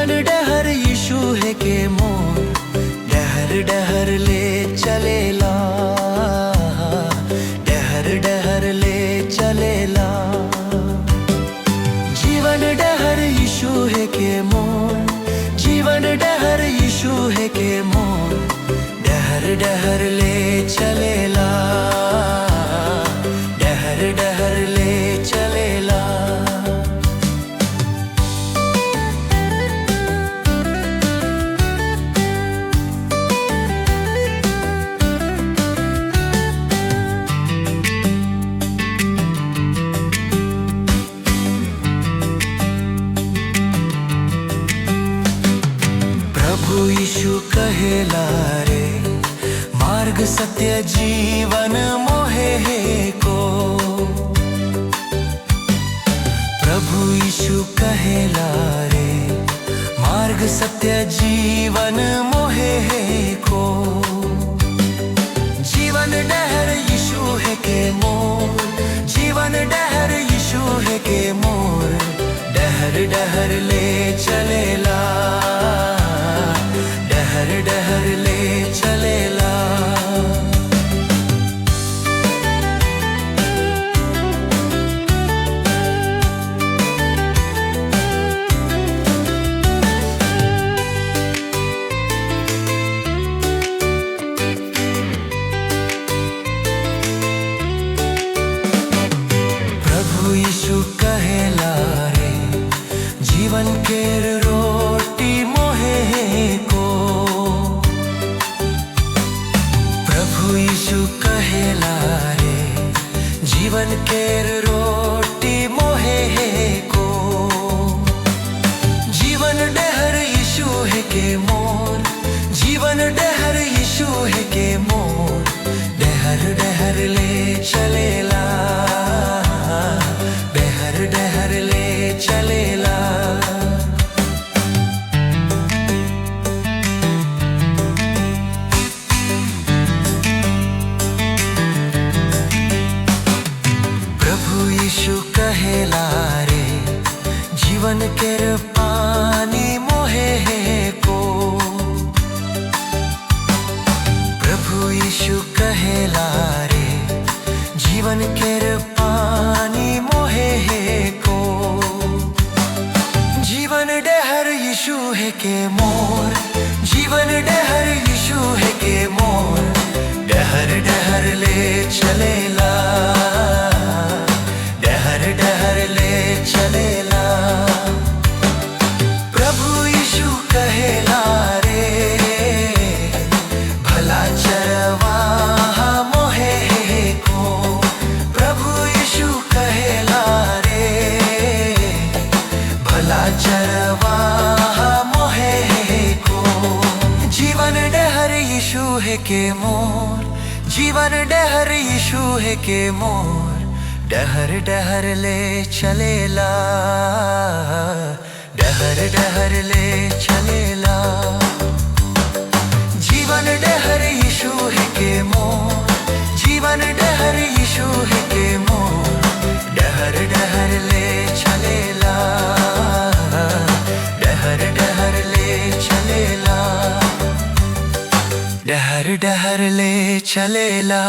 जीवन डहर यीशु है के मोर, डहर डहर ले चलेला, डहर डहर ले चलेला। जीवन डहर यीशु है के मोर, जीवन डहर यीशु है के मोर, डहर डहर ले चलेला, डहर डहर ले चलेला। प्रभु यीशु कहेला रे, मार्ग सत्य जीवन मोहे है को। प्रभु यीशु कहेला रे, मार्ग सत्य जीवन मोहे है को। जीवन डहर यीशु है के मोर, जीवन डहर यीशु है के मोर, डहर डहर ले चलेला, डहर डहर ले चलेला। प्रभु यीशु कहेला रे, जीवन केर रोटी मोहे को। प्रभु यीशु कहेला रे, जीवन केर रोटी मोहे को। जीवन डहर यीशु है के मोर, जीवन डहर यीशु है के मोर, डहर डहर ले चलेला, डहर डहर ले चलेला। प्रभु यीशु कहेला रे, जीवन केर पानी मोहे को। प्रभु यीशु कहेला रे, जीवन केर पानी मोहे को। जीवन डहर यीशु है के मोर, जीवन डहर यीशु है के मोर, डहर डहर ले चलेला, डहर डहर ले चलेला। प्रभु यीशु कहेला रे, भला चरवाहा मोहे को। प्रभु यीशु कहेला रे, भला चरवाहा मोहे को। जीवन डहर यीशु है के मोर, जीवन डहर यीशु है के मोर, डहर डहर ले चलेला, डहर डहर ले चलेला। जीवन डहर यीशु है के मोर, जीवन डहर यीशु है के मोर, डहर डहर ले चलेला, डहर डहर ले चलेला, डहर डहर ले चलेला।